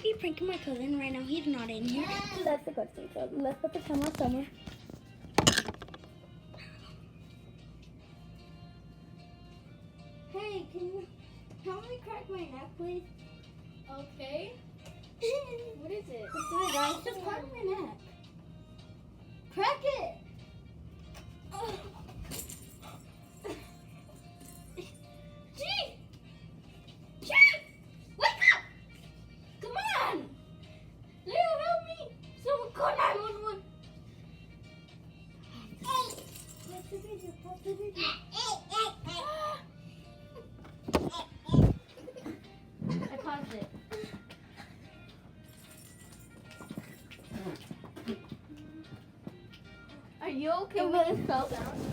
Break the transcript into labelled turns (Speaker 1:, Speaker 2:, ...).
Speaker 1: be pranking my cousin right now. He's not in here.
Speaker 2: That's the good thing. So let's put the camera somewhere.
Speaker 1: Hey, can you help me crack my neck, please?
Speaker 3: Okay. What is it?
Speaker 1: It's the guys. Just crack my neck. Crack it. Gee! Gee! Wake up! Come on! Leo, help me! Someone call 911. Pause the video. Pause the video.
Speaker 3: I paused it. Are you okay with this fell down?